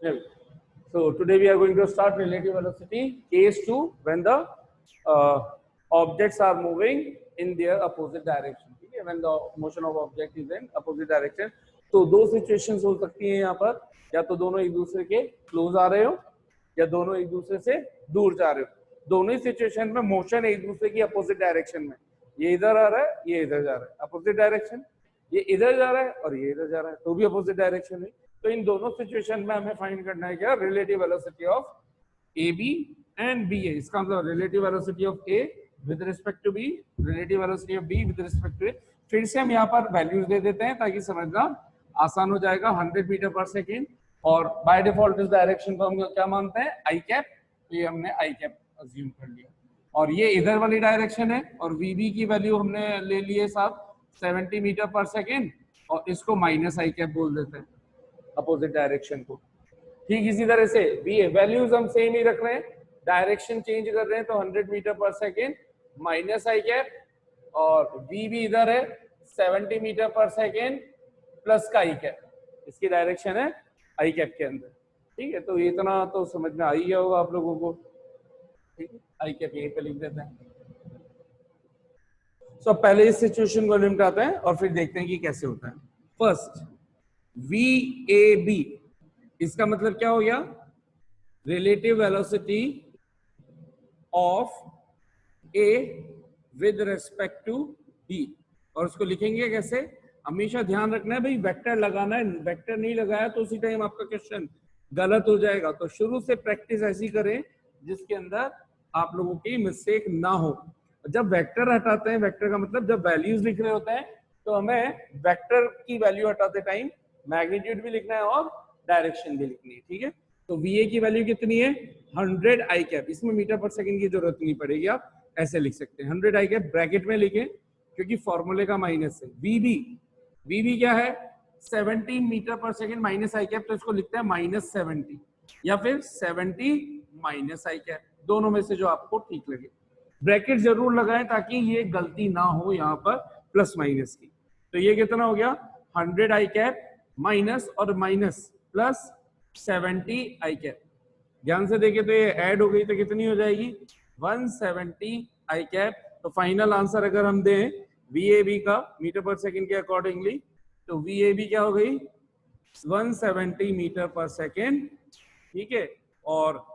So today we are going to start relative velocity case 2 when the objects are moving in their opposite direction. ठीक है, when the motion of object is in opposite direction. तो दो situations हो सकती हैं यहाँ पर, या तो दोनों एक दूसरे के close आ रहे हो या दोनों एक दूसरे से दूर जा रहे हो. दोनों ही सिचुएशन में मोशन एक दूसरे की अपोजिट डायरेक्शन में, ये इधर आ रहा है ये इधर जा रहा है, अपोजिट डायरेक्शन, ये इधर जा रहा है और ये इधर जा रहा है, तो भी अपोजिट डायरेक्शन है. तो इन दोनों सिचुएशन में हमें फाइंड करना है क्या, relative velocity of A B and B A. इसका मतलब relative velocity of A with respect to B, relative velocity of B with respect to A. फिर से हम यहाँ पर वैल्यूज दे देते हैं ताकि समझना आसान हो जाएगा. 100 मीटर पर सेकेंड और बाय डिफॉल्ट इस डायरेक्शन को हम क्या मानते हैं, आई कैप. ये हमने आई कैप अज्यूम कर लिया और ये इधर वाली डायरेक्शन है और वीबी की वैल्यू हमने ले लिए साहब 70 मीटर पर सेकेंड और इसको माइनस आई कैप बोल देते हैं अपोजिट डायरेक्शन को. ठीक इसी तरह से बी ए वैल्यूज हम सेम ही रख रहे हैं, डायरेक्शन चेंज कर रहे हैं तो 100 मीटर पर सेकेंड माइनस आई कैप और वीबी इधर है 70 मीटर पर सेकेंड प्लस का आई कैप. इसकी डायरेक्शन है आई कैप के अंदर. ठीक है, तो इतना तो समझ में आ ही गया होगा आप लोगों को. ठीक है, आई कैप यहीं पे लिख देते हैं. सो पहले इस सिचुएशन को निपटाते हैं और फिर देखते हैं कि कैसे होता है. फर्स्ट वी ए बी, इसका मतलब क्या हो गया, relative velocity of A with respect to B. और उसको लिखेंगे कैसे, हमेशा ध्यान रखना है भाई वेक्टर लगाना है, वेक्टर नहीं लगाया तो उसी टाइम आपका क्वेश्चन गलत हो जाएगा. तो शुरू से प्रैक्टिस ऐसी करें जिसके अंदर आप लोगों की मिस्टेक ना हो. जब वेक्टर हटाते हैं, वेक्टर का मतलब जब वैल्यूज लिख रहे होते हैं तो हमें वेक्टर की वैल्यू हटाते टाइम मैग्नीट्यूड भी लिखना है और डायरेक्शन भी लिखनी है. ठीक है, तो वी की वैल्यू कितनी है 100 आई कैप. इसमें मीटर पर सेकंड की जरूरत नहीं पड़ेगी, आप ऐसे लिख सकते हैं 100 आई कैप ब्रैकेट में लिखें क्योंकि फॉर्मूले का माइनस है. वीबी क्या है 70 मीटर पर सेकंड माइनस आई कैप, तो इसको लिखते हैं -70 या फिर 70 माइनस आई कैप, दोनों में से जो आपको ठीक लगे. ब्रैकेट जरूर लगाएं ताकि ये गलती ना हो यहाँ पर प्लस माइनस की. तो ये कितना हो गया 100 आई कैप माइनस और माइनस प्लस 70 आई कैप. ध्यान से देखे तो ये ऐड हो गई तो कितनी हो जाएगी 170 आई कैप. तो फाइनल आंसर अगर हम दें वी का मीटर पर सेकेंड के अकॉर्डिंगली, तो वी क्या हो गई 170 मीटर पर सेकेंड. ठीक है, और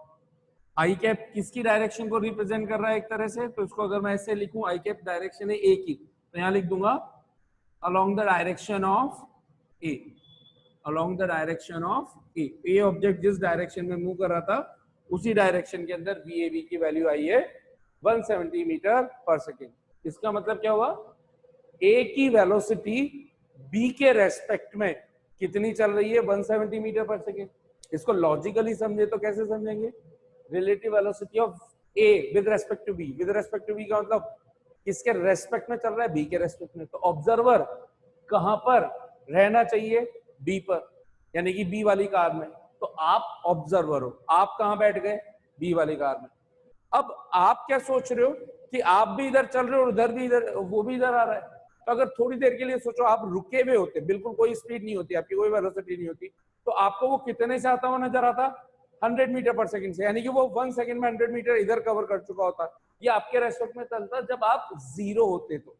आई कैप किसकी डायरेक्शन को रिप्रेजेंट कर रहा है एक तरह से, तो इसको अगर मैं ऐसे लिखूं आई कैप डायरेक्शन है ए की, तो यहां लिख दूंगा along the direction of A, along the direction of A. A object जिस डायरेक्शन में मूव कर रहा था उसी डायरेक्शन के अंदर वी की वैल्यू आई है 170 मीटर पर सेकेंड. इसका मतलब क्या हुआ, ए की वेलोसिटी बी के रेस्पेक्ट में कितनी चल रही है 170 मीटर पर सेकेंड. इसको लॉजिकली समझे तो कैसे समझेंगे, relative velocity of A with respect to B. With respect to B का मतलब किसके रेस्पेक्ट में चल रहा है, बी के रेस्पेक्ट में. तो ऑब्जर्वर कहां पर रहना चाहिए, बी पर, यानी कि बी वाली कार में. तो आप ऑब्जर्वर हो, आप कहां बैठ गए, बी वाली कार में. अब आप क्या सोच रहे हो कि आप भी इधर चल रहे हो और उधर भी इधर, वो भी इधर आ रहा है. तो अगर थोड़ी देर के लिए सोचो आप रुके हुए होते, बिल्कुल कोई स्पीड नहीं होती आपकी, कोई वेलोसिटी नहीं होती, तो आपको वो कितने से आता हुआ नजर आता 100 मीटर पर सेकंड से, यानी कि वो 1 सेकंड में 100 मीटर इधर कवर कर चुका होता. ये आपके रेस्पेक्ट में चलता जब आप जीरो होते तो.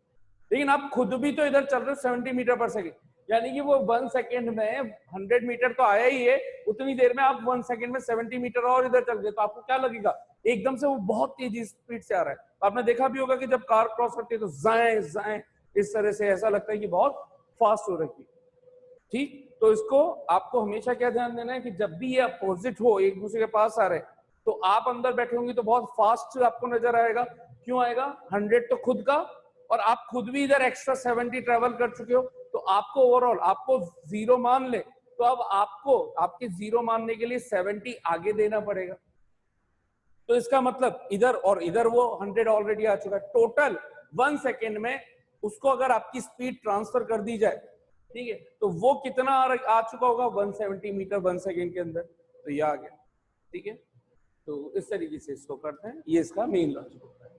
लेकिन आप खुद भी तो इधर चल रहे हो 70 मीटर पर सेकंड, यानी कि वो 1 सेकंड में 100 मीटर तो आया ही है, उतनी देर में आप 1 सेकंड में 70 मीटर और इधर चल गए. तो आपको क्या लगेगा, एकदम से वो बहुत तेजी स्पीड से आ रहा है. आपने देखा भी होगा कि जब कार क्रॉस करती है तो जाए जाए इस तरह से ऐसा लगता है कि बहुत फास्ट हो रही है. ठीक, तो इसको आपको हमेशा क्या ध्यान देना है कि जब भी ये अपोजिट हो, एक दूसरे के पास आ रहे, तो आप अंदर बैठे होंगे तो बहुत फास्ट आपको नजर आएगा. क्यों आएगा, 100 तो खुद का और आप खुद भी इधर एक्स्ट्रा 70 ट्रेवल कर चुके हो, तो आपको ओवरऑल आपको जीरो मान ले, तो अब आपको आपके जीरो मानने के लिए 70 आगे देना पड़ेगा. तो इसका मतलब इधर और इधर वो 100 ऑलरेडी आ चुका है. टोटल 1 सेकेंड में उसको अगर आपकी स्पीड ट्रांसफर कर दी जाए, ठीक है, तो वो कितना आ चुका होगा 170 मीटर 1 सेकेंड के अंदर. तो ये आ गया. ठीक है, तो इस तरीके से इसको करते हैं, ये इसका मेन लॉजिक होता है.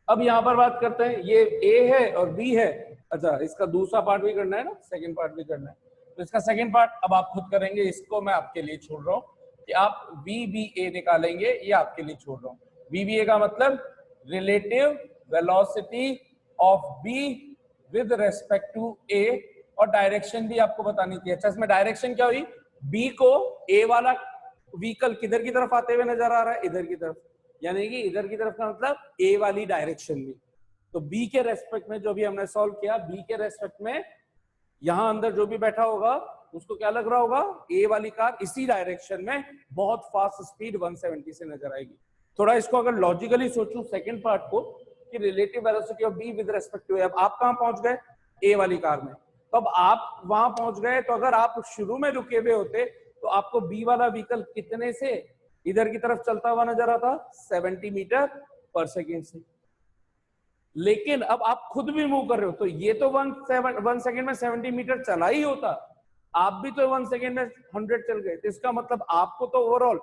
अब यहाँ पर बात करते हैं, ये ए है और बी है. अच्छा, इसका दूसरा पार्ट भी करना है ना, सेकंड पार्ट भी करना है. तो इसका सेकंड पार्ट अब आप खुद करेंगे, इसको मैं आपके लिए छोड़ रहा हूँ. कि आप VBA निकालेंगे, ये आपके लिए छोड़ रहा हूं। VBA का मतलब relative velocity of B with respect to A, और डायरेक्शन भी आपको बतानी थी। अच्छा, इसमें डायरेक्शन क्या हुई, B को A वाला व्हीकल किधर की तरफ आते हुए नजर आ रहा है, इधर की तरफ, यानी कि इधर की तरफ का मतलब A वाली डायरेक्शन में। तो B के रेस्पेक्ट में जो भी हमने सॉल्व किया, B के रेस्पेक्ट में यहां अंदर जो भी बैठा होगा उसको क्या लग रहा होगा, ए वाली कार इसी डायरेक्शन में बहुत फास्ट स्पीड 170 से नजर आएगी। थोड़ा इसको अगर लॉजिकली सोचूं सेकंड पार्ट को, कि relative velocity of B with respect to A, अब आप कहां पहुंच गए, ए वाली कार में, तो अब आप वहां पहुंच गए, तो अगर आप शुरू में रुके हुए होते तो आपको बी वाला व्हीकल कितने से इधर की तरफ चलता हुआ नजर आता, 70 मीटर पर सेकेंड से। लेकिन अब आप खुद भी मूव कर रहे हो, तो ये तो 1 सेकेंड में 70 मीटर चला ही होता, आप भी तो 1 सेकेंड में 100 चल गए, तो इसका मतलब आपको तो ओवरऑल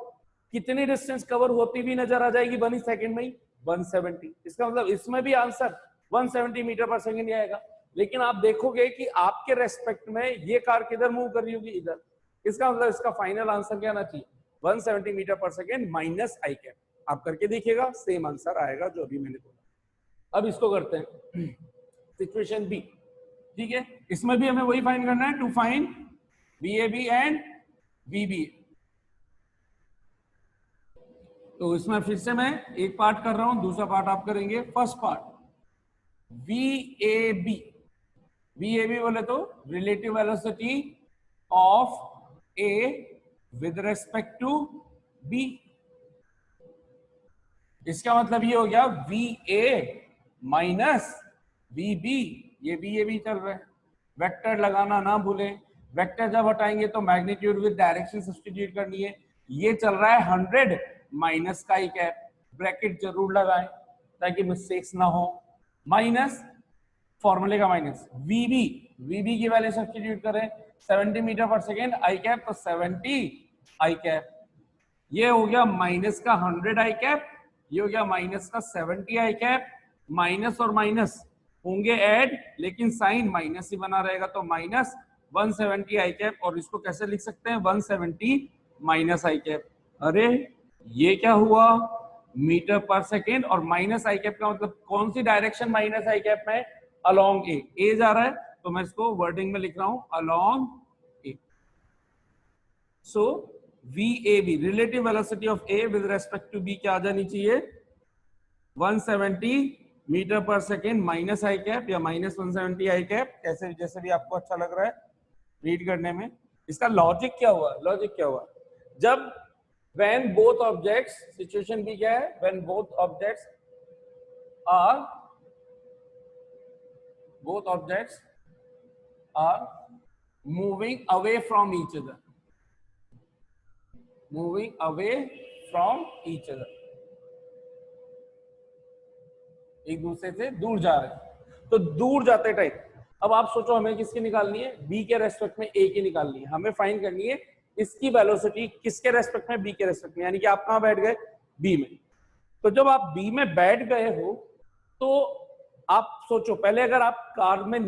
कितनी डिस्टेंस कवर होती भी नजर आ जाएगी 1 सेकेंड में ही, 170। इसका मतलब इसमें भी आंसर 170 मीटर पर सेकेंड ही आएगा। लेकिन आप देखोगे कि आपके रेस्पेक्ट में ये कार किधर मूव कर रही होगी, इधर। इसका मतलब इसका फाइनल आंसर क्या आना चाहिए, 170 मीटर पर सेकेंड माइनस आई कैप। आप करके देखिएगा, सेम आंसर आएगा जो अभी मैंने बोला। अब इसको करते हैं सिचुएशन बी, ठीक है, इसमें भी हमें वही फाइंड करना है, to find VAB and VBA। तो इसमें फिर से मैं एक पार्ट कर रहा हूं, दूसरा पार्ट आप करेंगे। फर्स्ट पार्ट VAB, VAB बोले तो relative velocity of A with respect to B। इसका मतलब ये हो गया VA माइनस VB, ये VAB चल रहा है। वेक्टर लगाना ना भूलें, वेक्टर जब हटाएंगे तो मैग्नीट्यूड विद डायरेक्शन सब्स्टिट्यूट करनी है। ये चल रहा है 100 माइनस का ही कैप, ब्रैकेट जरूर लगाएं ताकि मिस्टेक्स ना हो, माइनस फॉर्मूले का माइनस VB की वैल्यू सब्स्टिट्यूट करें 70 मीटर पर सेकेंड आई कैप, तो 70 आई कैप, ये हो गया माइनस का 100 आई कैप, ये हो गया माइनस का 70 आई कैप। माइनस और माइनस होंगे ऐड, लेकिन साइन माइनस ही बना रहेगा, तो माइनस 170 आई कैप। और इसको कैसे लिख सकते हैं, 170 माइनस आई कैप। अरे ये क्या हुआ, मीटर पर सेकेंड, और माइनस आई कैप का मतलब कौन सी डायरेक्शन माइनस आई कैप में, अलोंग ए जा रहा है, तो मैं इसको वर्डिंग में लिख रहा हूं along A. So VAB relative velocity of A with respect to B क्या आ जानी चाहिए, 170 मीटर पर सेकेंड माइनस आई कैप या माइनस 170 आई कैप, कैसे जैसे भी आपको अच्छा लग रहा है रीड करने में। इसका लॉजिक क्या हुआ, लॉजिक क्या हुआ, जब when both objects, सिचुएशन भी क्या है, when both objects are moving away from each other, moving away from each other, एक दूसरे से दूर जा रहे हैं, तो दूर जाते टाइम अब आप सोचो हमें किसकी निकालनी है, बी के रेस्पेक्ट में ए की निकालनी है। हमें फाइंड करनी है इसकी वेलोसिटी किसके रेस्पेक्ट में, बी के रेस्पेक्ट में, यानी कि आप कहां बैठ गए, बी में। तो जब आप बी में बैठ गए हो तो आप सोचो, पहले अगर आप कार में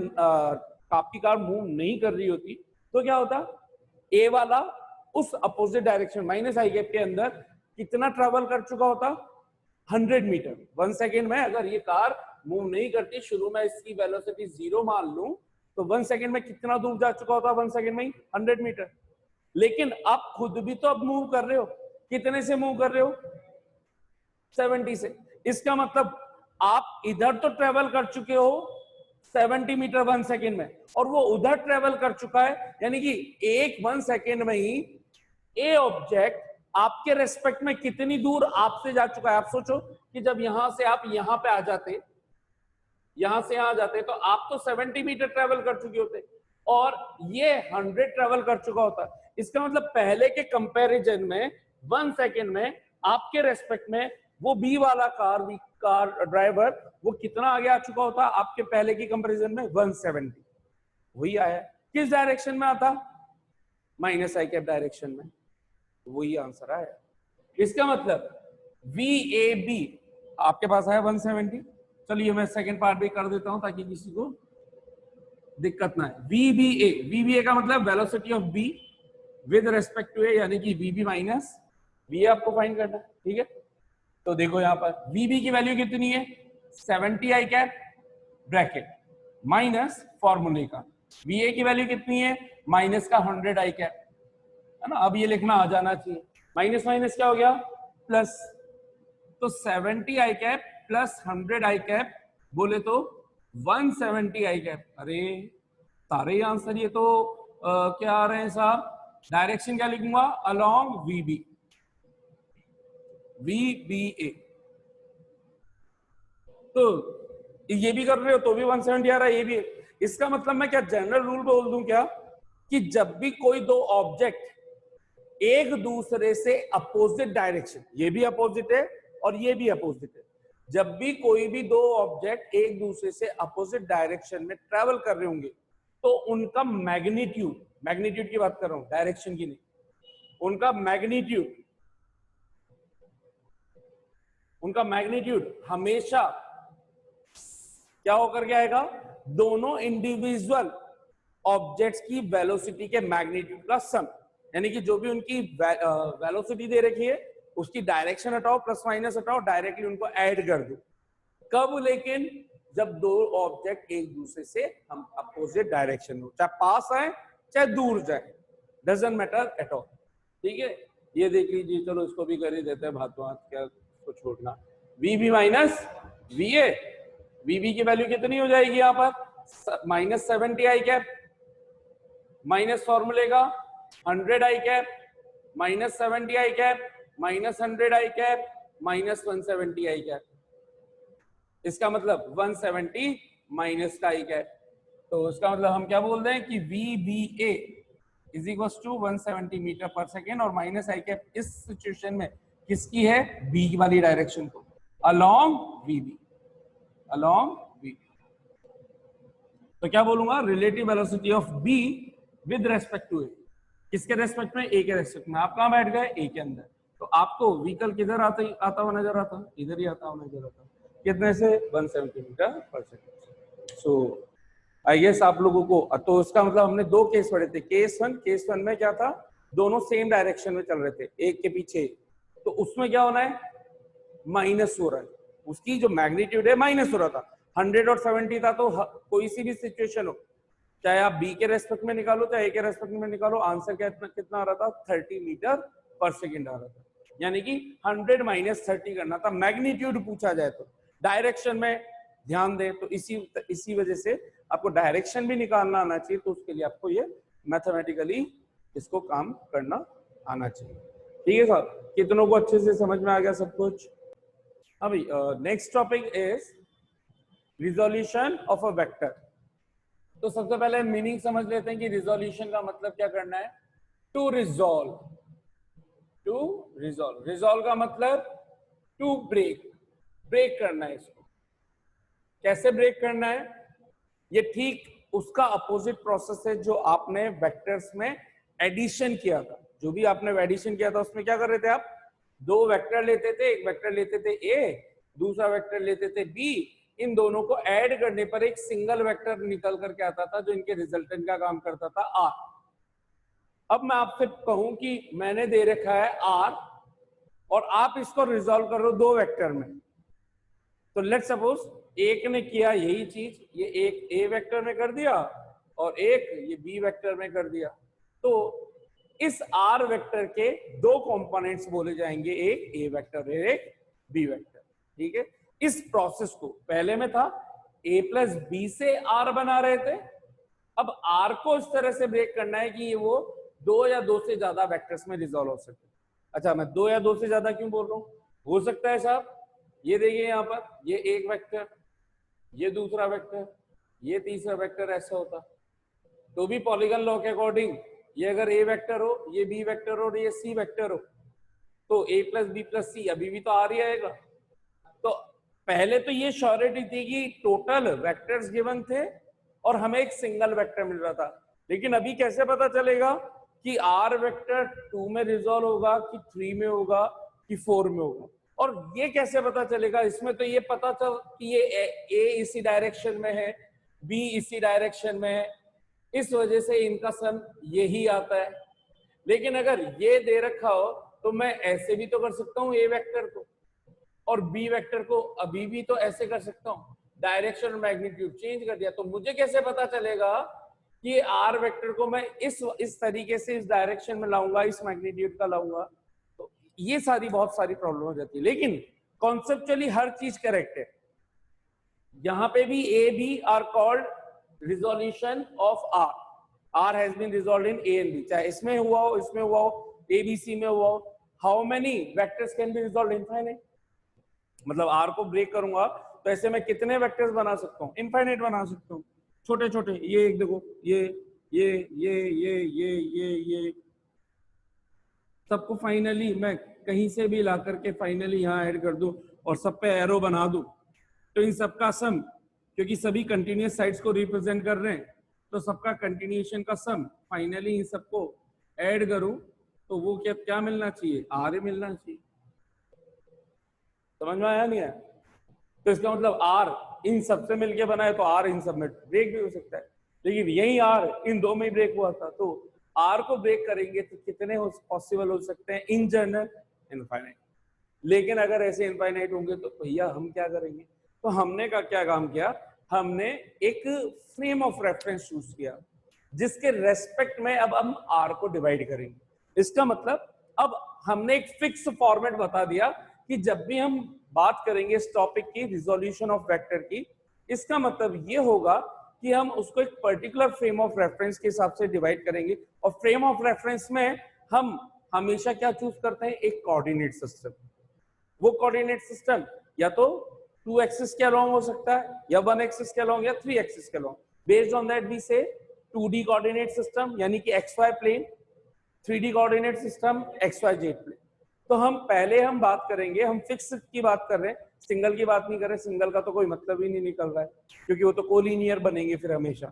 आपकी कार मूव नहीं कर रही होती तो क्या होता, ए वाला उस opposite direction minus i cap के अंदर कितना ट्रेवल कर चुका होता, 100 मीटर 1 सेकेंड में। अगर ये कार मूव नहीं करती, शुरू में इसकी वेलोसिटी 0 मान लूं, तो 1 सेकेंड में कितना दूर जा चुका होता, 1 सेकेंड में ही 100 मीटर। लेकिन आप खुद भी तो अब मूव कर रहे हो, कितने से मूव कर रहे हो, 70 से। इसका मतलब आप इधर तो ट्रेवल कर चुके हो 70 मीटर 1 सेकेंड में, और वो उधर ट्रेवल कर चुका है, यानी कि एक 1 सेकेंड में ही ए ऑब्जेक्ट आपके रेस्पेक्ट में कितनी दूर आपसे जा चुका है। आप सोचो कि जब यहां से आप यहां पे आ जाते, यहां से यहां जाते, तो आप तो 70 मीटर ट्रेवल कर चुके होते और ये 100 ट्रेवल कर चुका होता। इसका मतलब पहले के कंपैरिजन में 1 सेकेंड में आपके रेस्पेक्ट में वो बी वाला कार ड्राइवर वो कितना आगे आ चुका होता आपके पहले की कंपैरिजन में, 170। वही आया, किस डायरेक्शन में आता, माइनस आई कैप डायरेक्शन में, वही आंसर आया। इसका मतलब VAB आपके पास आया 170। चलिए मैं सेकंड पार्ट भी कर देता हूं ताकि किसी को दिक्कत ना है। VBA का मतलब velocity of B with respect to A, यानी कि VB माइनस वी आपको फाइंड करना है, ठीक है। तो देखो यहाँ पर वीबी की वैल्यू कितनी है 70 आई कैप ब्रैकेट माइनस फॉर्मूले का, वीए की वैल्यू कितनी है माइनस का 100 आई कैप, है ना। अब ये लिखना आ जाना चाहिए, माइनस माइनस क्या हो गया प्लस, तो 70 आई कैप प्लस 100 आई कैप बोले तो 170 आई कैप। अरे सारे ही आंसर ये तो क्या आ रहे हैं साहब, डायरेक्शन क्या लिखूंगा अलोंग वीबी, वीबीए। तो ये भी कर रहे हो तो भी 170 आ रहा है, ये भी। इसका मतलब मैं क्या जनरल रूल बोल दूं क्या कि जब भी कोई दो ऑब्जेक्ट एक दूसरे से अपोजिट डायरेक्शन, ये भी अपोजिट है और ये भी अपोजिट है, जब भी कोई भी दो ऑब्जेक्ट एक दूसरे से अपोजिट डायरेक्शन में ट्रेवल कर रहे होंगे तो उनका मैग्नीट्यूड, मैग्नीट्यूड की बात कर रहा हूं डायरेक्शन की नहीं, उनका मैग्नीट्यूड हमेशा क्या होकर के आएगा, दोनों इंडिविजुअल ऑब्जेक्ट्स की वेलोसिटी के मैग्नीट्यूड का सम, यानी कि जो भी उनकी वेलोसिटी दे रखी है उसकी डायरेक्शन हटाओ प्लस माइनस हटाओ, डायरेक्टली उनको ऐड कर दो। कब, लेकिन जब दो ऑब्जेक्ट एक दूसरे से हम अपोजिट डायरेक्शन में, चाहे पास आए चाहे दूर जाए, डजंट मैटर एट ऑल, ठीक है। ये देख लीजिए, चलो इसको भी कर ही देते हैं भात भात, क्या इसको छोड़ना। वीबी माइनस वीए, वीबी की वैल्यू कितनी हो जाएगी यहाँ पर माइनस 70 आई कैप माइनस फॉर्मूले का 100 आई cap minus 70 I cap minus 100 I cap minus 170 i cap, इसका मतलब 170 माइनस का आई कैप। तो इसका मतलब हम क्या बोल रहे हैं कि VBA is equal to 170 metre पर सेकेंड, और माइनस आई कैप इस सिचुएशन में किसकी है, बी वाली डायरेक्शन को, अलोंग VB, अलोंग V। तो क्या बोलूंगा, relative velocity of B with respect to A, किसके रेस्पेक्ट में, A के रेस्पेक्ट में। आप कहां बैठ गए, A के अंदर, तो आपको व्हीकल किधर आता हुआ नजर आता, इधर ही आता हुआ नजर आता, कितने से 170 मीटर पर सेकेंड। सो आई गेस आप लोगों को, तो इसका मतलब हमने दो केस पढ़े थे, केस वन में क्या था, दोनों सेम डायरेक्शन में चल रहे थे एक के पीछे, तो उसमें क्या होना है, माइनस हो रहा है, उसकी जो मैग्नीट्यूड है माइनस हो रहा था, 100 और 70 था, तो कोई सी भी सिचुएशन हो, चाहे आप बी के रेस्पेक्ट में निकालो चाहे ए के रेस्पेक्ट में निकालो, आंसर कितना आ रहा था, 30 मीटर पर सेकेंड आ रहा था, यानी कि 100 माइनस 30 करना था, मैग्नीट्यूड पूछा जाए तो। डायरेक्शन में ध्यान दें तो इसी वजह से आपको डायरेक्शन भी निकालना आना चाहिए, तो उसके लिए आपको ये मैथमेटिकली इसको काम करना आना चाहिए, ठीक है साहब। कितनों को अच्छे से समझ में आ गया सब कुछ। अभी next topic is resolution of a vector. तो सबसे पहले मीनिंग समझ लेते हैं कि रिजोल्यूशन का मतलब क्या करना है, टू रिजोल्व, रिजोल्व का मतलब टू ब्रेक करना है, इसको कैसे ब्रेक करना है, ये ठीक उसका अपोजिट प्रोसेस है जो आपने वेक्टर्स में एडिशन किया था। जो भी आपने एडिशन किया था उसमें क्या कर रहे थे आप, दो वेक्टर लेते थे, एक वेक्टर लेते थे A, दूसरा वेक्टर लेते थे B, इन दोनों को ऐड करने पर एक सिंगल वेक्टर निकल करके आता था जो इनके रिजल्टेंट का काम करता था R। अब मैं आपसे कहूं कि मैंने दे रखा है R और आप इसको रिजॉल्व कर रहे हो दो वेक्टर में, तो लेट्स सपोज एक ने किया यही चीज, ये एक A वेक्टर में कर दिया और एक ये B वेक्टर में कर दिया, तो इस R वेक्टर के दो कंपोनेंट्स बोले जाएंगे, एक A वेक्टर और एक B वेक्टर, ठीक है। इस प्रोसेस को पहले में था A प्लस B से R बना रहे थे, अब R को इस तरह से ब्रेक करना है कि वो दो या दो से ज्यादा वेक्टर्स में रिजॉल्व हो सके। अच्छा, मैं दो या दो से ज्यादा क्यों बोल रहा हूं, हो सकता है साहब, ये देखिए यहाँ पर, ये एक वेक्टर, ये दूसरा वेक्टर, ये तीसरा वेक्टर, ऐसा होता तो भी पॉलीगन लॉ के अकॉर्डिंग ये अगर A वेक्टर हो, ये B वेक्टर हो और ये C वेक्टर हो, तो A plus B plus C अभी भी तो आ रही आएगा। तो पहले तो ये श्योरिटी थी कि टोटल वेक्टर्स गिवन थे और हमें एक सिंगल वेक्टर मिल रहा था, लेकिन अभी कैसे पता चलेगा कि R वेक्टर 2 में रिजॉल्व होगा कि 3 में होगा कि 4 में होगा, और ये कैसे पता चलेगा, इसमें तो ये पता चल कि ये A इसी डायरेक्शन में है, B इसी डायरेक्शन में है, इस वजह से इनका सम यही आता है। लेकिन अगर ये दे रखा हो तो मैं ऐसे भी तो कर सकता हूँ ए वेक्टर को, और बी वेक्टर को अभी भी तो ऐसे कर सकता हूँ। डायरेक्शन और मैग्नीट्यूड चेंज कर दिया, तो मुझे कैसे पता चलेगा कि आर वेक्टर को मैं इस तरीके से इस डायरेक्शन में लाऊंगा, इस मैग्नीट्यूड का लाऊंगा? तो ये सारी बहुत सारी प्रॉब्लम हो जाती है, लेकिन कॉन्सेप्चुअली हर चीज करेक्ट है। यहां पे भी A B are called resolution of R. R has been resolved in A and B, चाहे इसमें हुआ हो, इसमें हुआ हो, ए बी सी में हुआ हो। How many vectors can be resolved? Infinite. मतलब आर को ब्रेक करूंगा तो ऐसे मैं कितने वेक्टर्स बना सकता हूँ? इनफाइनाइट बना सकता हूँ, छोटे छोटे। ये एक देखो, ये सबको फाइनली मैं कहीं से भी ला करके फाइनली यहाँ ऐड कर दूं और सब पे एरो बना दूं, तो इन सबका सम, क्योंकि सभी कंटिन्यूअस साइड्स को रिप्रेजेंट कर रहे हैं, तो सबका कंटिन्यूएशन का सम फाइनली इन सबको ऐड करूं तो वो क्या क्या मिलना चाहिए? आर मिलना चाहिए। समझ में आया नहीं है? तो इसका मतलब आर इन सब से मिलके बना है, तो आर इन सब में ब्रेक भी हो सकता है, लेकिन यही आर इन दो में ब्रेक हुआ था। तो आर को ब्रेक करेंगे तो कितने पॉसिबल हो सकते हैं? In general infinite. लेकिन अगर ऐसे इनफाइनाइट होंगे तो भैया हम क्या करेंगे? तो हमने का क्या काम किया? हमने एक फ्रेम ऑफ रेफरेंस चूज किया जिसके रेस्पेक्ट में अब हम आर को डिवाइड करेंगे। इसका मतलब अब हमने एक फिक्स फॉर्मेट बता दिया कि जब भी हम बात करेंगे इस टॉपिक की, रिजोल्यूशन ऑफ वेक्टर की, इसका मतलब ये होगा कि हम उसको एक पर्टिकुलर फ्रेम ऑफ रेफरेंस के हिसाब से डिवाइड करेंगे। और फ्रेम ऑफ रेफरेंस में हम हमेशा क्या चूज करते हैं? एक कोऑर्डिनेट सिस्टम। वो कोऑर्डिनेट सिस्टम या तो 2 एक्सिस के अलोंग हो सकता है, या 1 एक्सिस के अलोंग, या 3 एक्सिस के along. Based on that we say 2D coordinate system, यानी कि XY plane, 3D coordinate system XYZ plane. तो हम पहले हम बात करेंगे, हम फिक्स की बात कर रहे हैं, सिंगल की बात नहीं कर रहे। सिंगल का तो कोई मतलब ही नहीं निकल रहा है, क्योंकि वो तो कोलिनियर बनेंगे फिर हमेशा।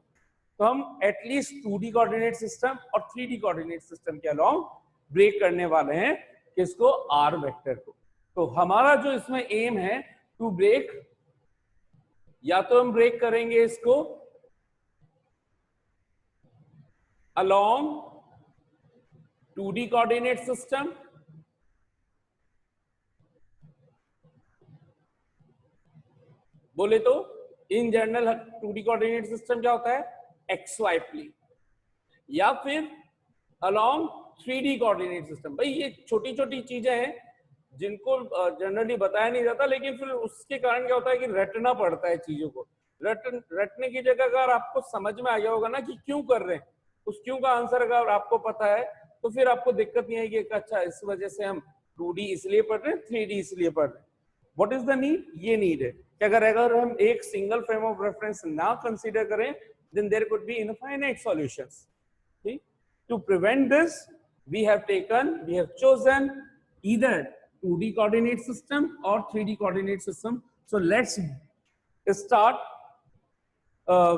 तो हम एटलीस्ट 2D कोऑर्डिनेट सिस्टम और 3D कोऑर्डिनेट सिस्टम के अलोंग ब्रेक करने वाले हैं किसको? आर वेक्टर को। तो हमारा जो इसमें एम है टू ब्रेक, या तो हम ब्रेक करेंगे इसको अलोंग 2D कोऑर्डिनेट सिस्टम, बोले तो in general 2D coordinate system क्या होता है? XY प्लेन, या फिर अलोंग 3D कोऑर्डिनेट सिस्टम। भाई ये छोटी छोटी चीजें हैं जिनको जनरली बताया नहीं जाता, लेकिन फिर उसके कारण क्या होता है कि रटना पड़ता है चीजों को। रटने की जगह अगर आपको समझ में आ गया होगा ना कि क्यों कर रहे हैं, उस क्यों का आंसर अगर आपको पता है तो फिर आपको दिक्कत नहीं आएगी कि अच्छा इस वजह से हम 2D इसलिए पढ़ रहे हैं, 3D इसलिए पढ़ रहे हैं। What is the need? ये नीड है कि अगर हम एक सिंगल फ्रेम ऑफ रेफरेंस ना कंसीडर करें, then there could be infinite solutions. ठीक? To prevent this, we have chosen either 2D coordinate system or 3D coordinate system. So let's start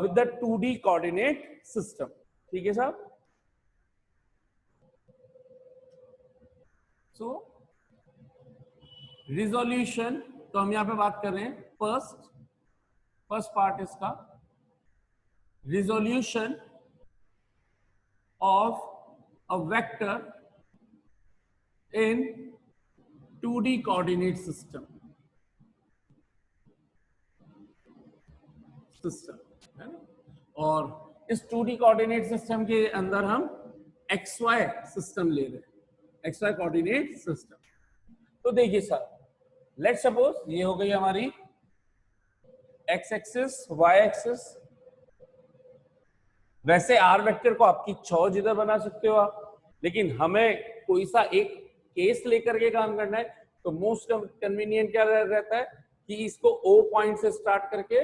with the 2D coordinate system. ठीक है साहब? So resolution, तो हम यहाँ पे बात कर रहे हैं फर्स्ट पार्ट इसका, resolution of a vector in 2D coordinate system है ना? और इस 2D कोऑर्डिनेट सिस्टम के अंदर हम XY सिस्टम ले रहे हैं, XY कोऑर्डिनेट सिस्टम। तो देखिए सर, लेट्स सपोज ये हो गई हमारी X एक्सिस, Y एक्सिस। वैसे आर वेक्टर को आपकी इच्छा जिधर बना सकते हो आप, लेकिन हमें कोई सा एक केस लेकर के काम करना है, तो मोस्ट कन्वीनियंट क्या रहता है कि इसको O पॉइंट से स्टार्ट करके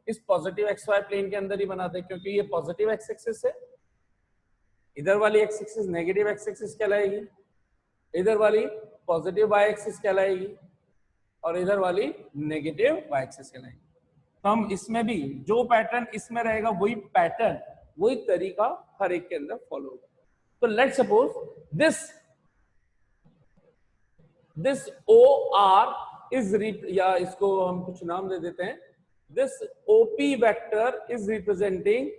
इस पॉजिटिव XY प्लेन के अंदर ही बनाते हैं, क्योंकि ये पॉजिटिव X एक्सिस है, इधर वाली X axis negative X axis कहलाएगी, इधर वाली पॉजिटिव Y एक्सिस कहलाएगी, और इधर वाली नेगेटिव Y एक्सिस कहलाएगी। तो हम इसमें भी जो पैटर्न इसमें रहेगा वही पैटर्न, वही तरीका हर एक के अंदर फॉलो होगा। तो let's suppose this OR is, या इसको हम कुछ नाम दे देते हैं, this OP vector is representing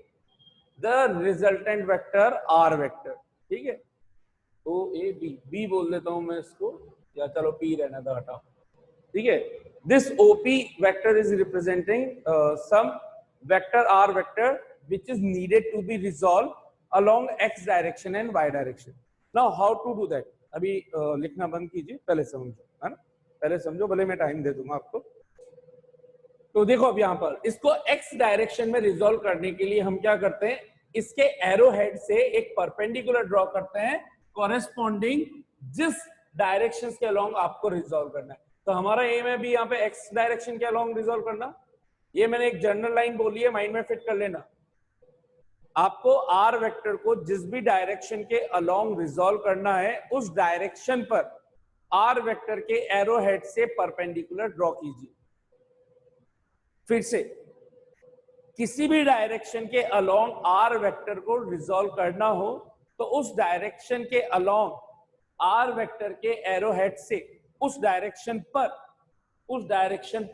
the resultant vector R vector। ठीक है? ओ ए बी, बी बोल देता हूं मैं इसको, या चलो पी रहना था, हटाओ, ठीक है। This OP vector is representing some vector R vector which is needed to be resolved along x direction and y direction. Now how to do that? अभी लिखना बंद कीजिए, पहले समझो, है ना, पहले समझो, भले मैं टाइम दे दूंगा आपको। तो देखो अब यहाँ पर इसको x डायरेक्शन में रिजॉल्व करने के लिए हम क्या करते हैं, इसके एरो हेड से एक परपेंडिकुलर ड्रॉ करते हैं कॉरेस्पॉन्डिंग जिस डायरेक्शन के अलोंग आपको रिजॉल्व करना है। तो हमारा एम है भी यहाँ पे x डायरेक्शन के अलोंग रिजॉल्व करना। ये मैंने एक जनरल लाइन बोली है, माइंड में फिट कर लेना। आपको आर वेक्टर को जिस भी डायरेक्शन के अलोंग रिजॉल्व करना है, उस डायरेक्शन पर आर वेक्टर के एरो हेड से परपेंडिकुलर ड्रॉ कीजिए। फिर से किसी भी डायरेक्शन के अलोंग आर वेक्टर को रिजॉल्व करना हो तो उस डायरेक्शन के अलोंग आर वेक्टर के एरो हेड से उस डायरेक्शन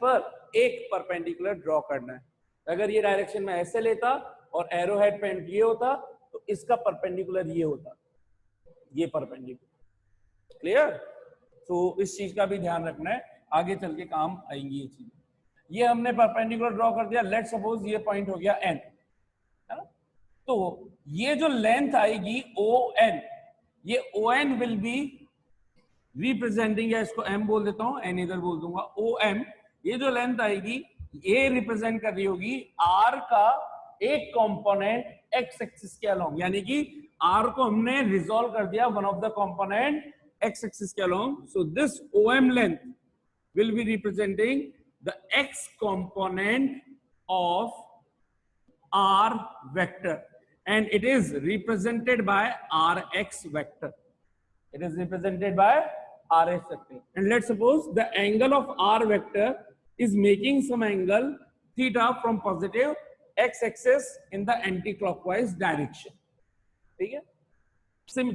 पर एक परपेंडिकुलर ड्रॉ करना है। अगर ये डायरेक्शन में ऐसे लेता और एरो हेड पॉइंट ये होता तो इसका परपेंडिकुलर ये होता, ये परपेंडिकुलर। क्लियर? तो इस चीज का भी ध्यान रखना है, आगे चल के काम आएंगी ये चीज। ये हमने परपेंडिकुलर ड्रॉ कर दिया। लेट सपोज ये पॉइंट हो गया एन, है ना। तो ये जो लेंथ आएगी ओ एन, ये O N will be representing, या इसको एम बोल देता हूं, एन इधर बोल दूंगा, ओ एम। ये जो लेंथ आएगी ये रिप्रेजेंट कर रही होगी आर का एक कंपोनेंट एक्स एक्सिस के अलोंग, यानी कि आर को हमने रिजॉल्व कर दिया one of the component x axis के along. So this O M length will be representing the x component of r vector, and it is represented by rx vector. It is represented by rx vector. And let's suppose the angle of r vector is making some angle theta from positive x axis in the anti-clockwise direction. ठीक है,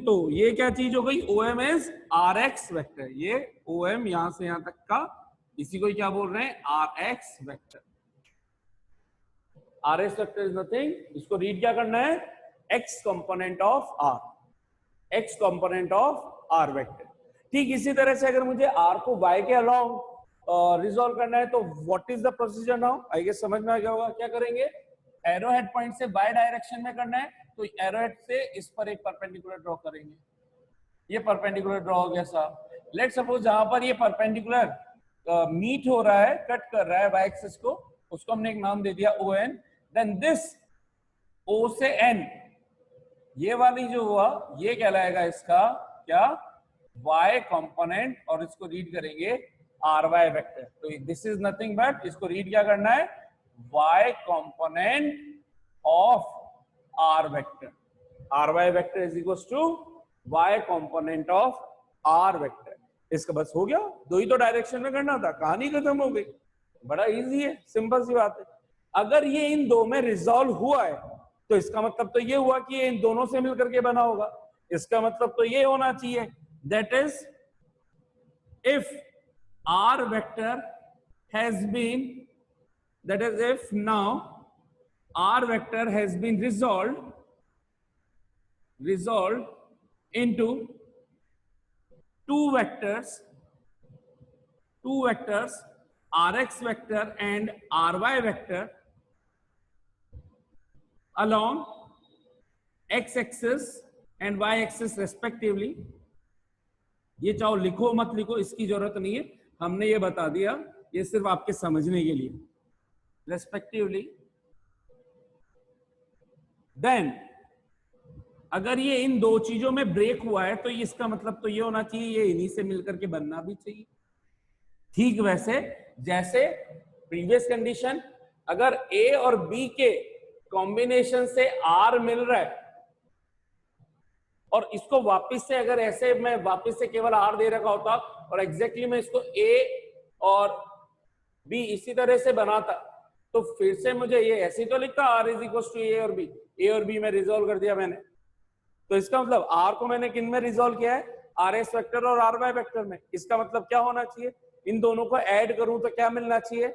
तो ये क्या चीज हो गई, OM is rx vector। ये OM यहां से यहां तक का, इसी को क्या बोल रहे हैं, rx vector. rx vector is nothing, इसको रीड क्या करना है, x component of r, x component of r vector. ठीक इसी तरह से अगर मुझे r को y के अलोंग रिजॉल्व करना है तो what is the procedure now, I guess समझ में आ गया होगा। क्या करेंगे, एरो हेड पॉइंट से y डायरेक्शन में करना है तो एरो हेड से इस पर एक परपेंडिकुलर ड्रॉ करेंगे। ये परपेंडिकुलर ड्रॉ हो गया साहब। लेट सपोज जहां पर ये परपेंडिकुलर मीट हो रहा है, कट कर रहा है वाई एक्सिस को, उसको हमने एक नाम दे दिया ओ एन। देन दिस ओ से एन, ये वाली जो हुआ ये कहलाएगा इसका क्या, वाई कंपोनेंट, और इसको रीड करेंगे आर वाई वेक्टर। तो दिस इज नथिंग बट, इसको रीड क्या करना है, Y component of R vector. R Y vector is equal to Y component of R vector. इसका बस हो गया, दो ही तो डायरेक्शन में करना था, कहानी खत्म हो गई। बड़ा इजी है, सिंपल सी बात है। अगर ये इन दो में रिजॉल्व हुआ है तो इसका मतलब तो ये हुआ कि ये इन दोनों से मिलकर के बना होगा। इसका मतलब तो ये होना चाहिए, that is if R vector has been, that is if now R vector has been resolve into two vectors, rx vector and ry vector along x axis and y axis respectively। ये चाहो लिखो मत लिखो, इसकी जरूरत नहीं है, हमने ये बता दिया, ये सिर्फ आपके समझने के लिए। रेस्पेक्टिवली, देन अगर ये इन दो चीजों में ब्रेक हुआ है तो इसका मतलब तो ये होना चाहिए ये इन्हीं से मिलकर के बनना भी चाहिए। ठीक वैसे जैसे प्रीवियस कंडीशन, अगर ए और बी के कॉम्बिनेशन से आर मिल रहा है और इसको वापस से अगर ऐसे मैं वापस से केवल आर दे रखा होता और एग्जैक्टली मैं इसको ए और बी इसी तरह से बनाता तो फिर से मुझे ये ऐसे तो लिखता आर इज इक्वल टू ए और बी में रिजॉल्व कर दिया मैंने। तो इसका मतलब आर को मैंने किन में रिजॉल्व किया है, आर एस वेक्टर और आर वाई वेक्टर में। इसका मतलब क्या होना चाहिए, इन दोनों को ऐड करूं तो क्या मिलना चाहिए,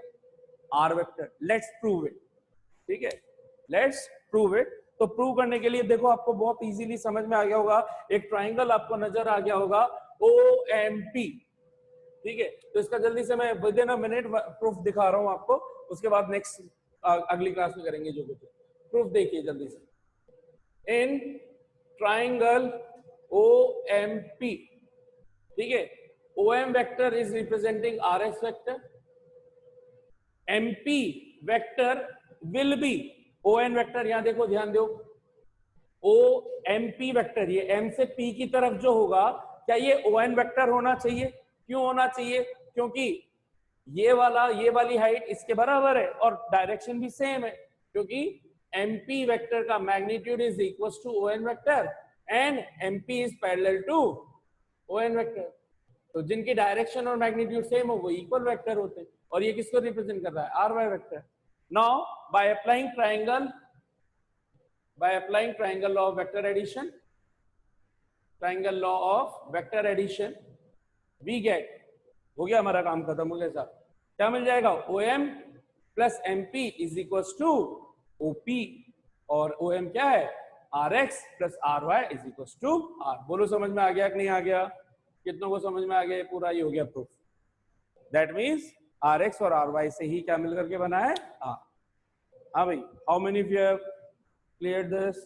R vector. Let's prove it. ठीक है, लेट्स प्रूव इट। तो प्रूव करने के लिए देखो आपको बहुत इजीली समझ में आ गया होगा, एक ट्राइंगल आपको नजर आ गया होगा OMP, ठीक है। तो इसका जल्दी से मैं with in a minute proof दिखा रहा हूं आपको, उसके बाद नेक्स्ट अगली क्लास में करेंगे जो कुछ प्रूफ। देखिए जल्दी से, इन ट्राइंगल OMP, ठीक है, OM vector is representing RS vector, MP vector will be ON vector, यहां देखो ध्यान दो, OMP वेक्टर ये M से P की तरफ जो होगा, क्या ये ON वेक्टर होना चाहिए? क्यों होना चाहिए? क्योंकि ये वाली हाइट इसके बराबर है और डायरेक्शन भी सेम है, क्योंकि MP वेक्टर का magnitude is equal to ON vector and MP is parallel to ON vector. तो जिनकी डायरेक्शन और मैग्नीट्यूड सेम हो वो इक्वल वेक्टर होते हैं, और ये किसको रिप्रेजेंट कर रहा है? RY vector. Now by applying triangle law of vector addition, we get, हो गया हमारा काम खत्म हो गया साहब। क्या मिल जाएगा? OM plus MP is equal to OP, और OM क्या है? RX plus RY is equal to R। बोलो समझ में आ गया कि नहीं आ गया? कितनों को समझ में आ गया? पूरा ये हो गया प्रूफ। दैट मीन्स RX और RY से ही क्या मिल करके बना है? हाँ भाई, how many of you have cleared this?